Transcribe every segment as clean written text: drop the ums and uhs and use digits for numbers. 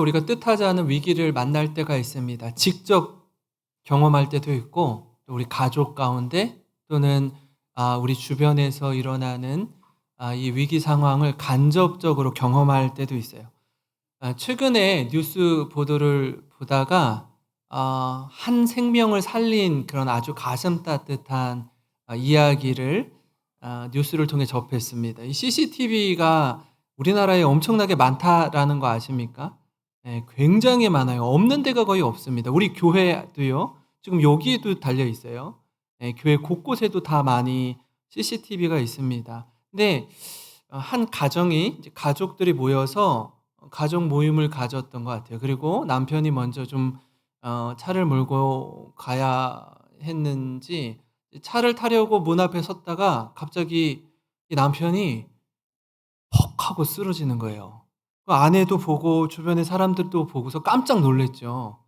우리가 뜻하지 않은 위기를 만날 때가 있습니다. 직접 경험할 때도 있고 또 우리 가족 가운데 또는 우리 주변에서 일어나는 이 위기 상황을 간접적으로 경험할 때도 있어요. 최근에 뉴스 보도를 보다가 한 생명을 살린 그런 아주 가슴 따뜻한 이야기를 뉴스를 통해 접했습니다. 이 CCTV가 우리나라에 엄청나게 많다라는 거 아십니까? 네, 굉장히 많아요. 없는 데가 거의 없습니다. 우리 교회도요. 지금 여기에도 달려 있어요. 네, 교회 곳곳에도 다 많이 CCTV가 있습니다. 근데 한 가정이 이제 가족들이 모여서 가족 모임을 가졌던 것 같아요. 그리고 남편이 먼저 좀 차를 몰고 가야 했는지 차를 타려고 문 앞에 섰다가 갑자기 이 남편이 퍽 하고 쓰러지는 거예요. 그 아내도 보고 주변의 사람들도 보고서 깜짝 놀랐죠.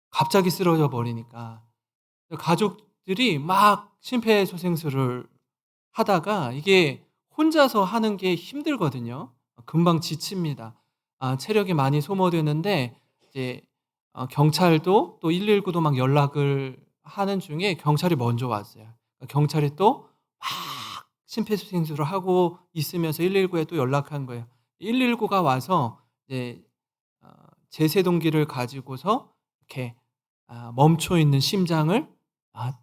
갑자기 쓰러져 버리니까. 가족들이 막 심폐소생술을 하다가 이게 혼자서 하는 게 힘들거든요. 금방 지칩니다. 체력이 많이 소모되는데 이제 경찰도 또 119도 막 연락을 하는 중에 경찰이 먼저 왔어요. 경찰이 또 막 심폐소생술을 하고 있으면서 119에 또 연락한 거예요. 119가 와서 이제 제세동기를 가지고서 이렇게 멈춰 있는 심장을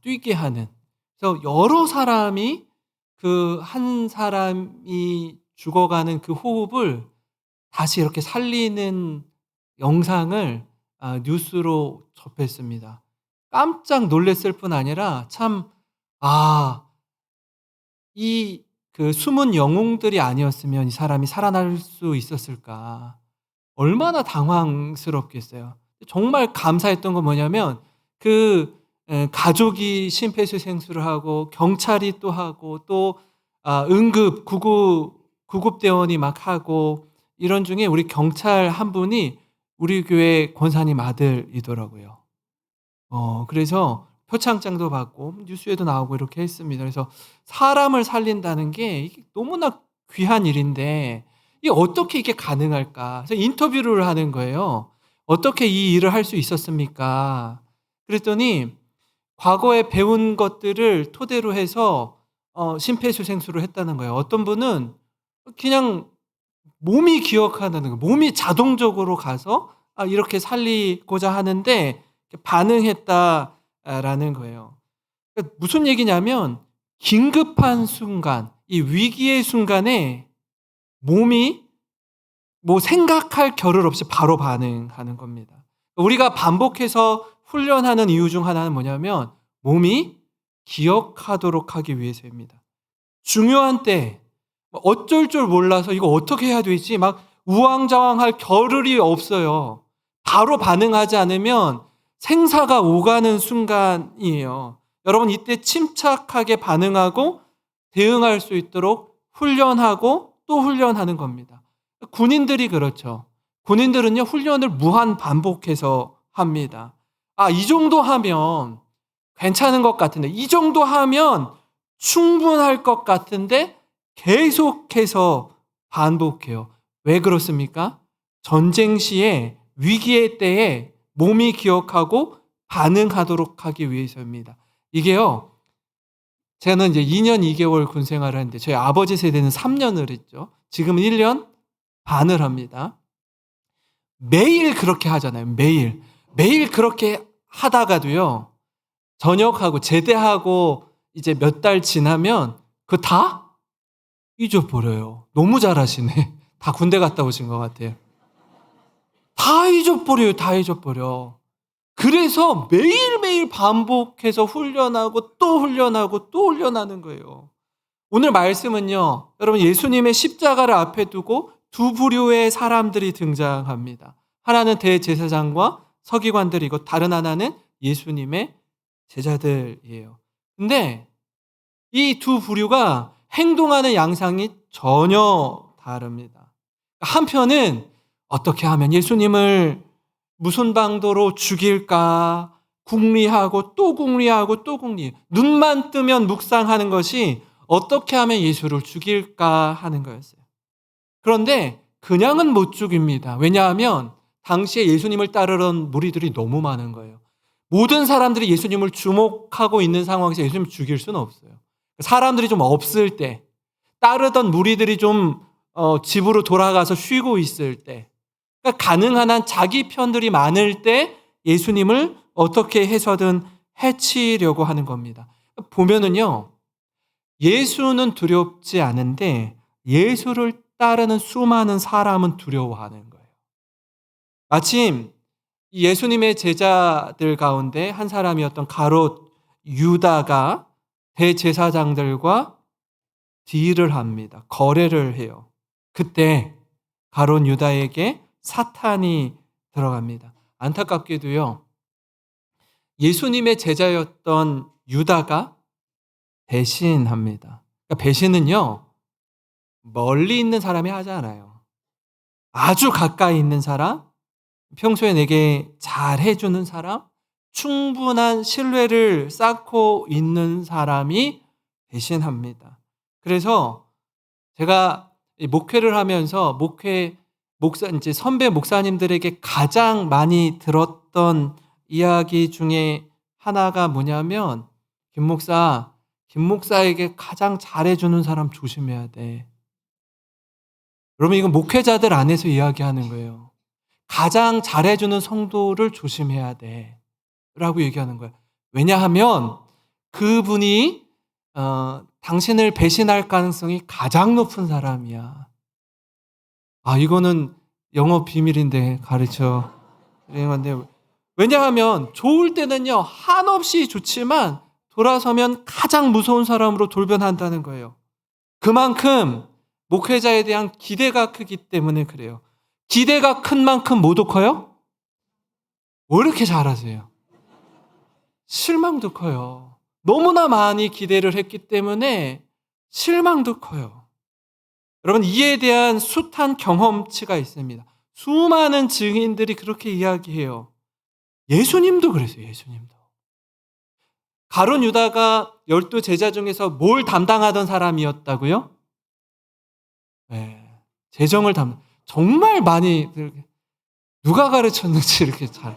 뛰게 하는, 그래서 여러 사람이 그 한 사람이 죽어가는 그 호흡을 다시 이렇게 살리는 영상을 뉴스로 접했습니다. 깜짝 놀랐을 뿐 아니라 참 이 그 숨은 영웅들이 아니었으면 이 사람이 살아날 수 있었을까. 얼마나 당황스럽겠어요. 정말 감사했던 건 뭐냐면 가족이 심폐소생술을 하고 경찰이 또 하고 또 구급대원이 막 하고 이런 중에 우리 경찰 한 분이 우리 교회 권사님 아들이더라고요. 그래서 표창장도 받고 뉴스에도 나오고 이렇게 했습니다. 그래서 사람을 살린다는 게 이게 너무나 귀한 일인데 이게 어떻게 이게 가능할까? 그래서 인터뷰를 하는 거예요. "어떻게 이 일을 할 수 있었습니까?" 그랬더니 과거에 배운 것들을 토대로 해서 심폐소생술을 했다는 거예요. 어떤 분은 그냥 몸이 기억하는 거예요. 몸이 자동적으로 가서 이렇게 살리고자 하는데 반응했다라는 거예요. 그러니까 무슨 얘기냐면 긴급한 순간, 이 위기의 순간에 몸이 뭐 생각할 겨를 없이 바로 반응하는 겁니다. 우리가 반복해서 훈련하는 이유 중 하나는 뭐냐면 몸이 기억하도록 하기 위해서입니다. 중요한 때 어쩔 줄 몰라서 이거 어떻게 해야 되지? 막 우왕좌왕할 겨를이 없어요. 바로 반응하지 않으면 생사가 오가는 순간이에요. 여러분 이때 침착하게 반응하고 대응할 수 있도록 훈련하고 또 훈련하는 겁니다. 군인들이 그렇죠. 군인들은요 훈련을 무한 반복해서 합니다. 이 정도 하면 괜찮은 것 같은데, 이 정도 하면 충분할 것 같은데 계속해서 반복해요. 왜 그렇습니까? 전쟁 시에 위기의 때에 몸이 기억하고 반응하도록 하기 위해서입니다. 이게요, 저는 이제 2년 2개월 군 생활을 했는데 저희 아버지 세대는 3년을 했죠. 지금은 1년 반을 합니다. 매일 그렇게 하잖아요. 매일 그렇게 하다가도요, 전역하고 제대하고 이제 몇 달 지나면 그거 다 잊어버려요. 너무 잘하시네. 다 군대 갔다 오신 것 같아요. 다 잊어버려요. 다 잊어버려. 그래서 매일매일 반복해서 훈련하고 또 훈련하고 또 훈련하는 거예요. 오늘 말씀은요, 여러분 예수님의 십자가를 앞에 두고 두 부류의 사람들이 등장합니다. 하나는 대제사장과 서기관들이고 다른 하나는 예수님의 제자들이에요. 근데 이 두 부류가 행동하는 양상이 전혀 다릅니다. 한편은 어떻게 하면 예수님을 무슨 방도로 죽일까 궁리하고 또 궁리하고 또 궁리, 눈만 뜨면 묵상하는 것이 어떻게 하면 예수를 죽일까 하는 거였어요. 그런데 그냥은 못 죽입니다. 왜냐하면 당시에 예수님을 따르던 무리들이 너무 많은 거예요. 모든 사람들이 예수님을 주목하고 있는 상황에서 예수님을 죽일 수는 없어요. 사람들이 좀 없을 때, 따르던 무리들이 좀 집으로 돌아가서 쉬고 있을 때, 그러니까 가능한 한 자기 편들이 많을 때 예수님을 어떻게 해서든 해치려고 하는 겁니다. 보면은요, 예수는 두렵지 않은데 예수를 따르는 수많은 사람은 두려워하는 거예요. 마침 예수님의 제자들 가운데 한 사람이었던 가롯 유다가 대제사장들과 딜을 합니다. 거래를 해요. 그때 가롯 유다에게 사탄이 들어갑니다. 안타깝게도요, 예수님의 제자였던 유다가 배신합니다. 그러니까 배신은요, 멀리 있는 사람이 하지 않아요. 아주 가까이 있는 사람, 평소에 내게 잘 해주는 사람, 충분한 신뢰를 쌓고 있는 사람이 배신합니다. 그래서 제가 목회를 하면서 이제 선배 목사님들에게 가장 많이 들었던 이야기 중에 하나가 뭐냐면, 김 목사에게 가장 잘해주는 사람 조심해야 돼. 여러분, 이건 목회자들 안에서 이야기하는 거예요. 가장 잘해주는 성도를 조심해야 돼 라고 얘기하는 거예요. 왜냐하면 그분이 당신을 배신할 가능성이 가장 높은 사람이야. 이거는 영업 비밀인데 가르쳐 드리는 건데, 왜냐하면 좋을 때는요 한없이 좋지만 돌아서면 가장 무서운 사람으로 돌변한다는 거예요. 그만큼 목회자에 대한 기대가 크기 때문에 그래요. 기대가 큰 만큼 뭐도 커요? 왜 이렇게 잘하세요? 실망도 커요. 너무나 많이 기대를 했기 때문에 실망도 커요. 여러분, 이에 대한 숱한 경험치가 있습니다. 수많은 증인들이 그렇게 이야기해요. 예수님도 그랬어요. 예수님도. 가룟 유다가 12 제자 중에서 뭘 담당하던 사람이었다고요? 네, 재정을 정말 많이, 누가 가르쳤는지 이렇게 잘.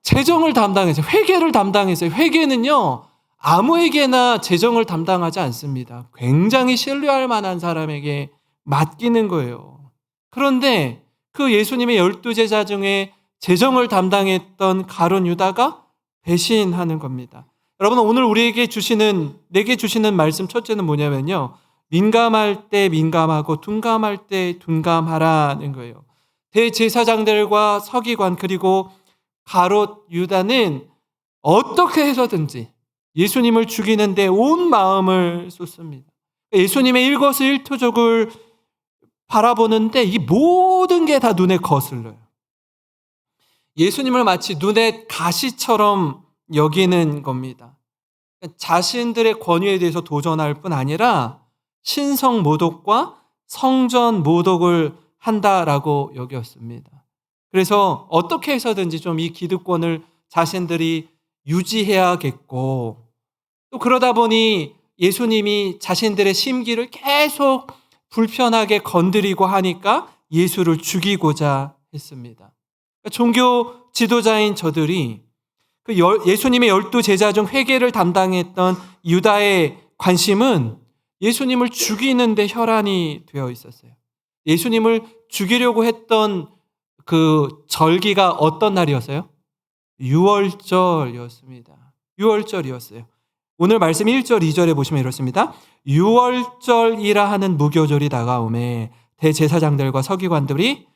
재정을 담당했어요. 회계를 담당했어요. 회계는요, 아무에게나 재정을 담당하지 않습니다. 굉장히 신뢰할 만한 사람에게 맡기는 거예요. 그런데 그 예수님의 12 제자 중에 재정을 담당했던 가룟 유다가 배신하는 겁니다. 여러분, 오늘 내게 주시는 말씀 첫째는 뭐냐면요, 민감할 때 민감하고 둔감할 때 둔감하라는 거예요. 대제사장들과 서기관 그리고 가롯 유다는 어떻게 해서든지 예수님을 죽이는데 온 마음을 쏟습니다. 예수님의 일거수일투족을 바라보는데 이 모든 게 다 눈에 거슬려요. 예수님을 마치 눈의 가시처럼 여기는 겁니다. 자신들의 권위에 대해서 도전할 뿐 아니라 신성 모독과 성전 모독을 한다라고 여겼습니다. 그래서 어떻게 해서든지 좀 이 기득권을 자신들이 유지해야겠고, 또 그러다 보니 예수님이 자신들의 심기를 계속 불편하게 건드리고 하니까 예수를 죽이고자 했습니다. 종교 지도자인 저들이 예수님의 12 제자 중 회계를 담당했던 유다의 관심은 예수님을 죽이는 데 혈안이 되어 있었어요. 예수님을 죽이려고 했던 그 절기가 어떤 날이었어요? 유월절이었습니다. 유월절이었어요. 오늘 말씀 1절, 2절에 보시면 이렇습니다. 유월절이라 하는 무교절이 다가오매 대제사장들과 서기관들이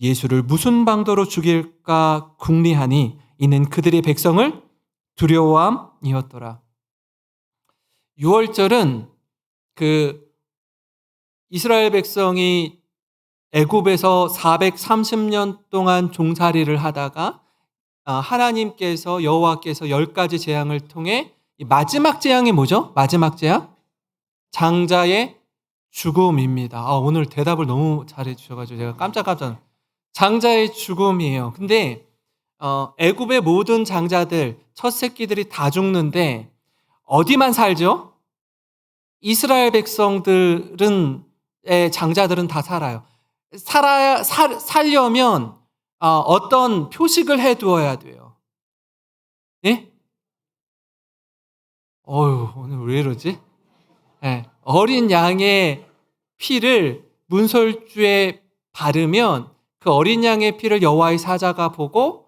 예수를 무슨 방도로 죽일까 궁리하니 이는 그들의 백성을 두려워함이었더라. 유월절은 이스라엘 백성이 애굽에서 430년 동안 종살이를 하다가 하나님께서 여호와께서 10가지 재앙을 통해 마지막 재앙이 뭐죠? 마지막 재앙? 장자의 죽음입니다. 오늘 대답을 너무 잘해 주셔가지고 제가 깜짝 장자의 죽음이에요. 근데 애굽의 모든 장자들, 첫 새끼들이 다 죽는데 어디만 살죠? 이스라엘 백성들의 장자들은 다 살아요. 살려면 어떤 표식을 해 두어야 돼요. 예? 오늘 왜 이러지? 예. 어린 양의 피를 문설주에 바르면 그 어린 양의 피를 여호와의 사자가 보고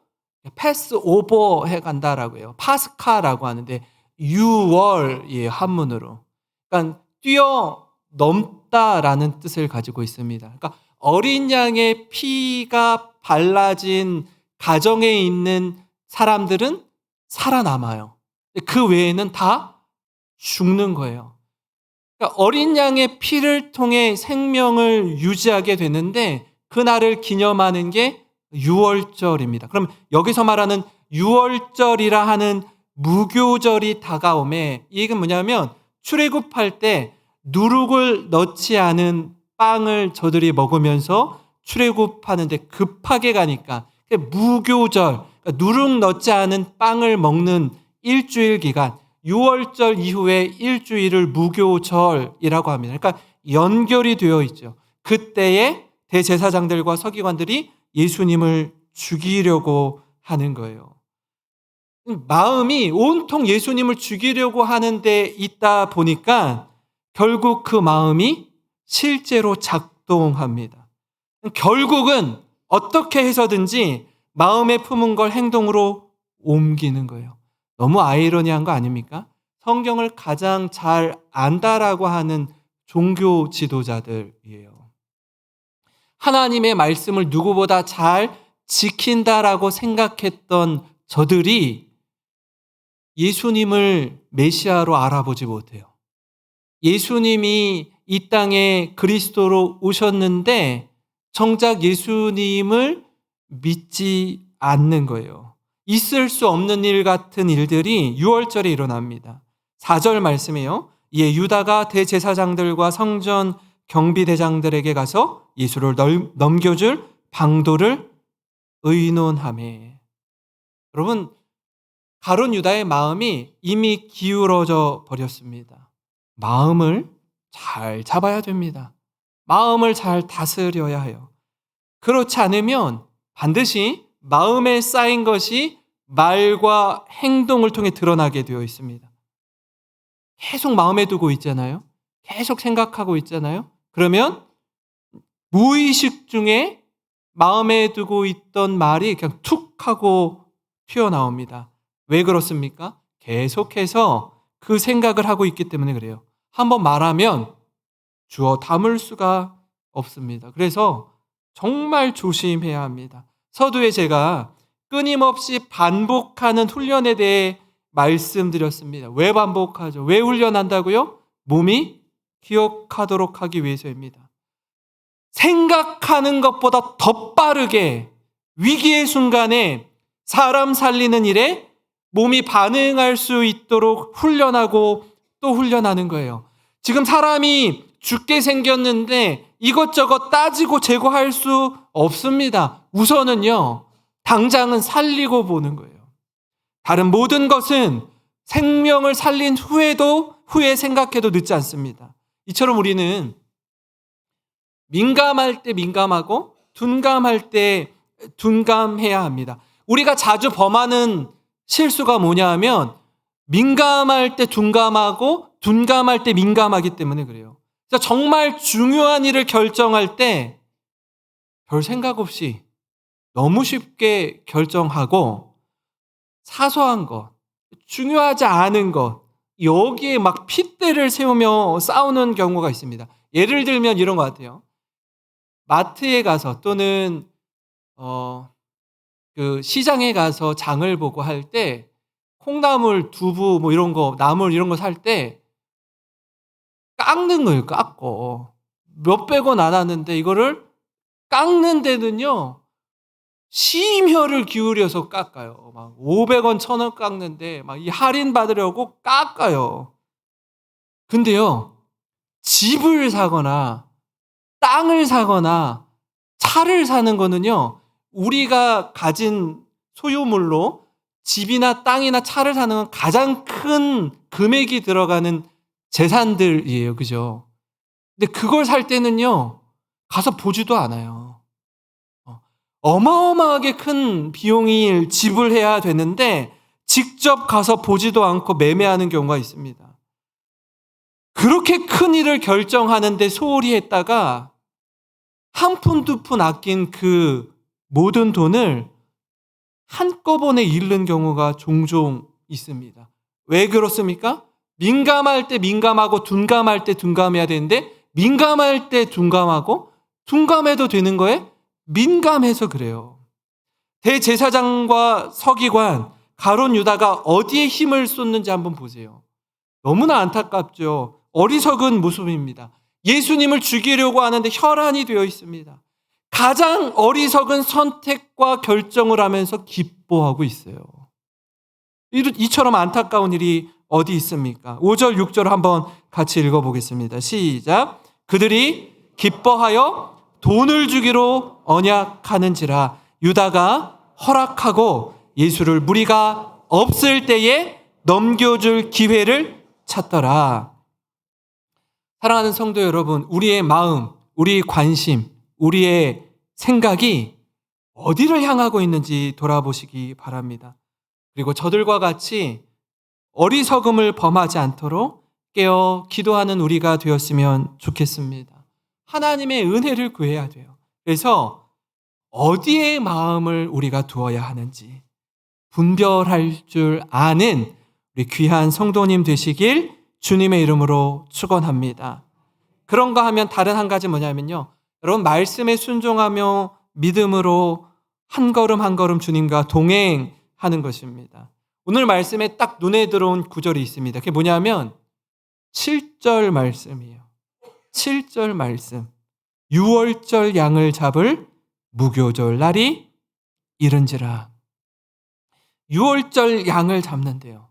패스 오버 해 간다라고 해요. 파스카라고 하는데 유월이에요, 한문으로. 그러니까 뛰어넘다라는 뜻을 가지고 있습니다. 그러니까 어린 양의 피가 발라진 가정에 있는 사람들은 살아남아요. 그 외에는 다 죽는 거예요. 그러니까 어린 양의 피를 통해 생명을 유지하게 되는데 그날을 기념하는 게 유월절입니다. 그럼 여기서 말하는 유월절이라 하는 무교절이 다가오매 이 얘기는 뭐냐면 출애굽할 때 누룩을 넣지 않은 빵을 저들이 먹으면서 출애굽하는데 급하게 가니까 무교절, 그러니까 누룩 넣지 않은 빵을 먹는 일주일 기간, 6월절 이후에 일주일을 무교절이라고 합니다. 그러니까 연결이 되어 있죠. 그때에 대제사장들과 서기관들이 예수님을 죽이려고 하는 거예요. 마음이 온통 예수님을 죽이려고 하는 데 있다 보니까 결국 그 마음이 실제로 작동합니다. 결국은 어떻게 해서든지 마음에 품은 걸 행동으로 옮기는 거예요. 너무 아이러니한 거 아닙니까? 성경을 가장 잘 안다라고 하는 종교 지도자들이에요. 하나님의 말씀을 누구보다 잘 지킨다라고 생각했던 저들이 예수님을 메시아로 알아보지 못해요. 예수님이 이 땅에 그리스도로 오셨는데 정작 예수님을 믿지 않는 거예요. 있을 수 없는 일 같은 일들이 6월절에 일어납니다. 4절 말씀이에요. 이에 유다가 대제사장들과 성전 경비대장들에게 가서 예수를 넘겨줄 방도를 의논하매. 여러분, 가룟 유다의 마음이 이미 기울어져 버렸습니다. 마음을 잘 잡아야 됩니다. 마음을 잘 다스려야 해요. 그렇지 않으면 반드시 마음에 쌓인 것이 말과 행동을 통해 드러나게 되어 있습니다. 계속 마음에 두고 있잖아요. 계속 생각하고 있잖아요. 그러면 무의식 중에 마음에 두고 있던 말이 그냥 툭 하고 튀어나옵니다. 왜 그렇습니까? 계속해서 그 생각을 하고 있기 때문에 그래요. 한번 말하면 주워 담을 수가 없습니다. 그래서 정말 조심해야 합니다. 서두에 제가 끊임없이 반복하는 훈련에 대해 말씀드렸습니다. 왜 반복하죠? 왜 훈련한다고요? 몸이 기억하도록 하기 위해서입니다. 생각하는 것보다 더 빠르게 위기의 순간에 사람 살리는 일에 몸이 반응할 수 있도록 훈련하고 또 훈련하는 거예요. 지금 사람이 죽게 생겼는데 이것저것 따지고 제거할 수 없습니다. 우선은요, 당장은 살리고 보는 거예요. 다른 모든 것은 생명을 살린 후에 생각해도 늦지 않습니다. 이처럼 우리는 민감할 때 민감하고 둔감할 때 둔감해야 합니다. 우리가 자주 범하는 실수가 뭐냐 하면 민감할 때 둔감하고 둔감할 때 민감하기 때문에 그래요. 정말 중요한 일을 결정할 때 별 생각 없이 너무 쉽게 결정하고 사소한 것, 중요하지 않은 것, 여기에 막 핏대를 세우며 싸우는 경우가 있습니다. 예를 들면 이런 것 같아요. 마트에 가서 또는 그 시장에 가서 장을 보고 할 때 콩나물, 두부 뭐 이런 거, 나물 이런 거 살 때 깎는 거예요. 깎고 몇백 원 안 하는데 이거를 깎는 데는요 심혈을 기울여서 깎아요. 막 500원, 1000원 깎는데 막 이 할인 받으려고 깎아요. 근데요, 집을 사거나 땅을 사거나 차를 사는 거는요, 우리가 가진 소유물로 집이나 땅이나 차를 사는 건 가장 큰 금액이 들어가는 재산들이에요. 그죠? 근데 그걸 살 때는요, 가서 보지도 않아요. 어마어마하게 큰 비용을 지불해야 되는데 직접 가서 보지도 않고 매매하는 경우가 있습니다. 그렇게 큰 일을 결정하는데 소홀히 했다가 한 푼 두 푼 아낀 그 모든 돈을 한꺼번에 잃는 경우가 종종 있습니다. 왜 그렇습니까? 민감할 때 민감하고 둔감할 때 둔감해야 되는데 민감할 때 둔감하고 둔감해도 되는 거에 민감해서 그래요. 대제사장과 서기관, 가룟 유다가 어디에 힘을 쏟는지 한번 보세요. 너무나 안타깝죠. 어리석은 모습입니다. 예수님을 죽이려고 하는데 혈안이 되어 있습니다. 가장 어리석은 선택과 결정을 하면서 기뻐하고 있어요. 이처럼 안타까운 일이 어디 있습니까? 5절, 6절 한번 같이 읽어보겠습니다. 시작. 그들이 기뻐하여 돈을 주기로 언약하는지라 유다가 허락하고 예수를 무리가 없을 때에 넘겨줄 기회를 찾더라. 사랑하는 성도 여러분, 우리의 마음, 우리의 관심, 우리의 생각이 어디를 향하고 있는지 돌아보시기 바랍니다. 그리고 저들과 같이 어리석음을 범하지 않도록 깨어 기도하는 우리가 되었으면 좋겠습니다. 하나님의 은혜를 구해야 돼요. 그래서 어디에 마음을 우리가 두어야 하는지 분별할 줄 아는 우리 귀한 성도님 되시길 주님의 이름으로 축원합니다. 그런가 하면 다른 한 가지 뭐냐면요. 여러분 말씀에 순종하며 믿음으로 한 걸음 한 걸음 주님과 동행하는 것입니다. 오늘 말씀에 딱 눈에 들어온 구절이 있습니다. 그게 뭐냐면 7절 말씀이에요. 7절 말씀. 6월절 양을 잡을 무교절 날이 이른지라. 6월절 양을 잡는데요.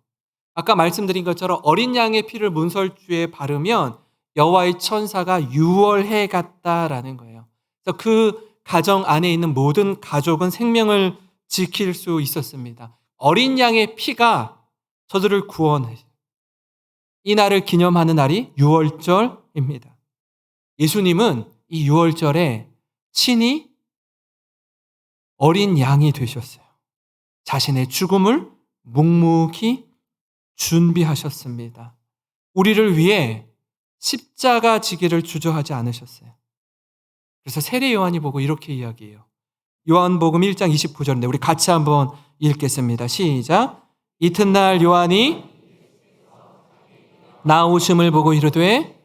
아까 말씀드린 것처럼 어린 양의 피를 문설주에 바르면 여호와의 천사가 유월해 갔다라는 거예요. 그래서 그 가정 안에 있는 모든 가족은 생명을 지킬 수 있었습니다. 어린 양의 피가 저들을 구원해. 이 날을 기념하는 날이 유월절입니다. 예수님은 이 유월절에 친히 어린 양이 되셨어요. 자신의 죽음을 묵묵히 준비하셨습니다. 우리를 위해 십자가 지기를 주저하지 않으셨어요. 그래서 세례 요한이 보고 이렇게 이야기해요. 요한복음 1장 29절인데 우리 같이 한번 읽겠습니다. 시작. 이튿날 요한이 나오심을 보고 이르되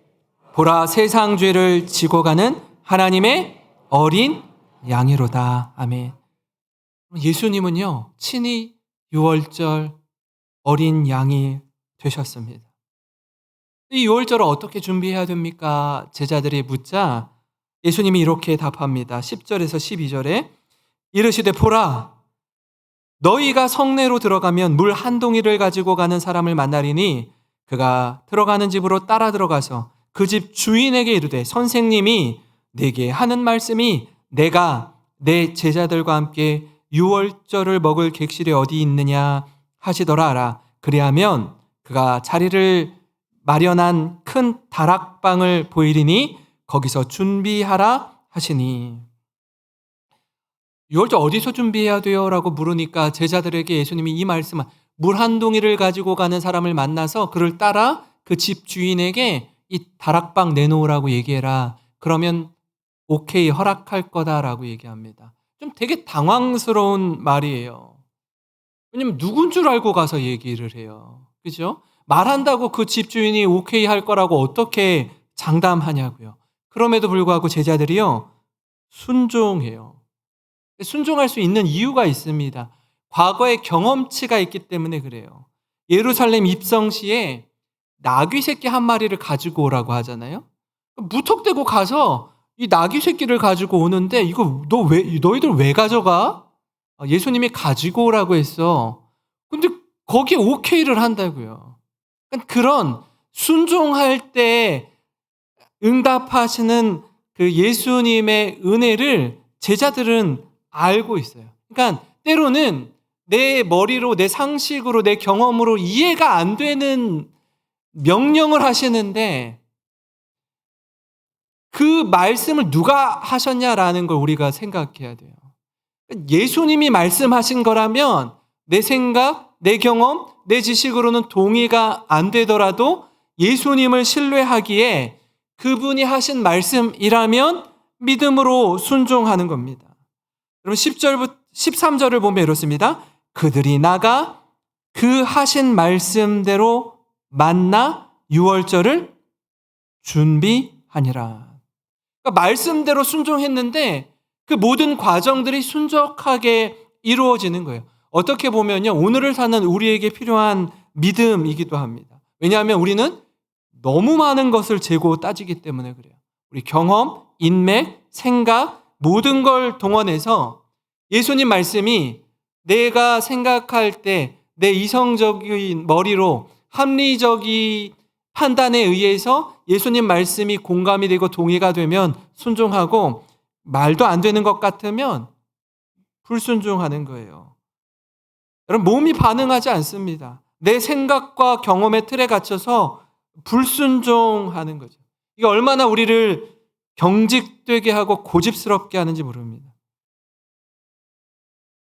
보라 세상 죄를 지고 가는 하나님의 어린 양이로다. 아멘. 예수님은요 친히 유월절 어린 양이 되셨습니다. 이 유월절을 어떻게 준비해야 됩니까? 제자들이 묻자 예수님이 이렇게 답합니다. 10절에서 12절에 이르시되 보라 너희가 성내로 들어가면 물 한 동이를 가지고 가는 사람을 만나리니 그가 들어가는 집으로 따라 들어가서 그 집 주인에게 이르되 선생님이 내게 하는 말씀이 내가 내 제자들과 함께 유월절을 먹을 객실이 어디 있느냐 하시더라 하라. 그리하면 그가 자리를 마련한 큰 다락방을 보이리니 거기서 준비하라 하시니. 유월절 어디서 준비해야 돼요? 라고 물으니까 제자들에게 예수님이 이 말씀을 물 한 동이를 가지고 가는 사람을 만나서 그를 따라 그 집 주인에게 이 다락방 내놓으라고 얘기해라. 그러면 오케이 허락할 거다라고 얘기합니다. 좀 되게 당황스러운 말이에요. 왜냐면 누군 줄 알고 가서 얘기를 해요. 그죠? 말한다고 그 집주인이 오케이 할 거라고 어떻게 장담하냐고요. 그럼에도 불구하고 제자들이요 순종해요. 순종할 수 있는 이유가 있습니다. 과거의 경험치가 있기 때문에 그래요. 예루살렘 입성 시에 나귀 새끼 한 마리를 가지고 오라고 하잖아요. 무턱대고 가서 이 나귀 새끼를 가지고 오는데 이거 너희들 왜 가져가? 예수님이 가지고 오라고 했어. 근데 거기에 오케이를 한다고요. 그런 순종할 때 응답하시는 그 예수님의 은혜를 제자들은 알고 있어요. 그러니까 때로는 내 머리로, 내 상식으로, 내 경험으로 이해가 안 되는 명령을 하시는데 그 말씀을 누가 하셨냐라는 걸 우리가 생각해야 돼요. 예수님이 말씀하신 거라면 내 생각, 내 경험, 내 지식으로는 동의가 안 되더라도 예수님을 신뢰하기에 그분이 하신 말씀이라면 믿음으로 순종하는 겁니다. 그럼 10절부터 13절을 보면 이렇습니다. 그들이 나가 그 하신 말씀대로 만나 유월절을 준비하니라. 그러니까 말씀대로 순종했는데 그 모든 과정들이 순적하게 이루어지는 거예요. 어떻게 보면요, 오늘을 사는 우리에게 필요한 믿음이기도 합니다. 왜냐하면 우리는 너무 많은 것을 재고 따지기 때문에 그래요. 우리 경험, 인맥, 생각 모든 걸 동원해서 예수님 말씀이 내가 생각할 때 내 이성적인 머리로 합리적인 판단에 의해서 예수님 말씀이 공감이 되고 동의가 되면 순종하고 말도 안 되는 것 같으면 불순종하는 거예요. 여러분, 몸이 반응하지 않습니다. 내 생각과 경험의 틀에 갇혀서 불순종하는 거죠. 이게 얼마나 우리를 경직되게 하고 고집스럽게 하는지 모릅니다.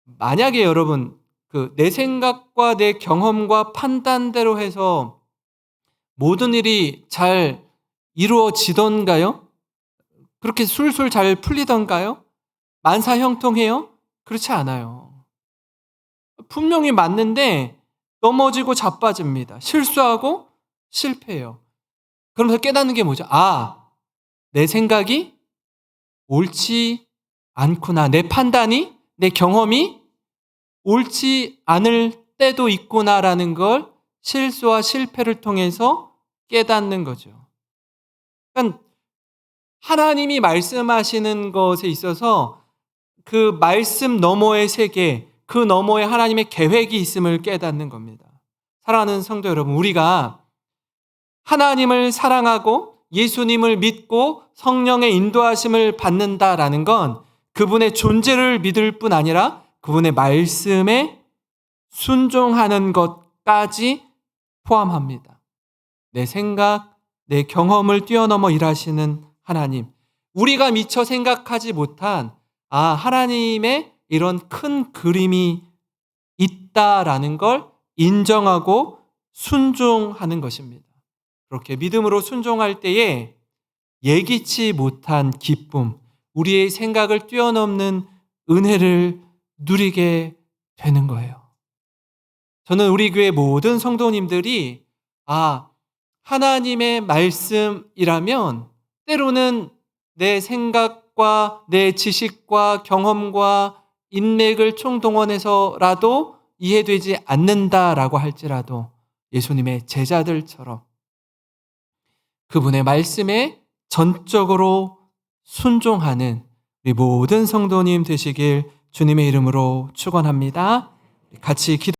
만약에 여러분 내 생각과 내 경험과 판단대로 해서 모든 일이 잘 이루어지던가요? 그렇게 술술 잘 풀리던가요? 만사형통해요? 그렇지 않아요. 분명히 맞는데 넘어지고 자빠집니다. 실수하고 실패해요. 그러면서 깨닫는 게 뭐죠? 내 생각이 옳지 않구나. 내 판단이, 내 경험이 옳지 않을 때도 있구나라는 걸 실수와 실패를 통해서 깨닫는 거죠. 그러니까 하나님이 말씀하시는 것에 있어서 그 말씀 너머의 세계, 그 너머에 하나님의 계획이 있음을 깨닫는 겁니다. 사랑하는 성도 여러분, 우리가 하나님을 사랑하고 예수님을 믿고 성령의 인도하심을 받는다라는 건 그분의 존재를 믿을 뿐 아니라 그분의 말씀에 순종하는 것까지 포함합니다. 내 생각, 내 경험을 뛰어넘어 일하시는 하나님, 우리가 미처 생각하지 못한 하나님의 이런 큰 그림이 있다라는 걸 인정하고 순종하는 것입니다. 그렇게 믿음으로 순종할 때에 예기치 못한 기쁨, 우리의 생각을 뛰어넘는 은혜를 누리게 되는 거예요. 저는 우리 교회 모든 성도님들이 하나님의 말씀이라면 때로는 내 생각과 내 지식과 경험과 인맥을 총동원해서라도 이해되지 않는다라고 할지라도 예수님의 제자들처럼 그분의 말씀에 전적으로 순종하는 우리 모든 성도님 되시길 주님의 이름으로 축원합니다. 같이 기도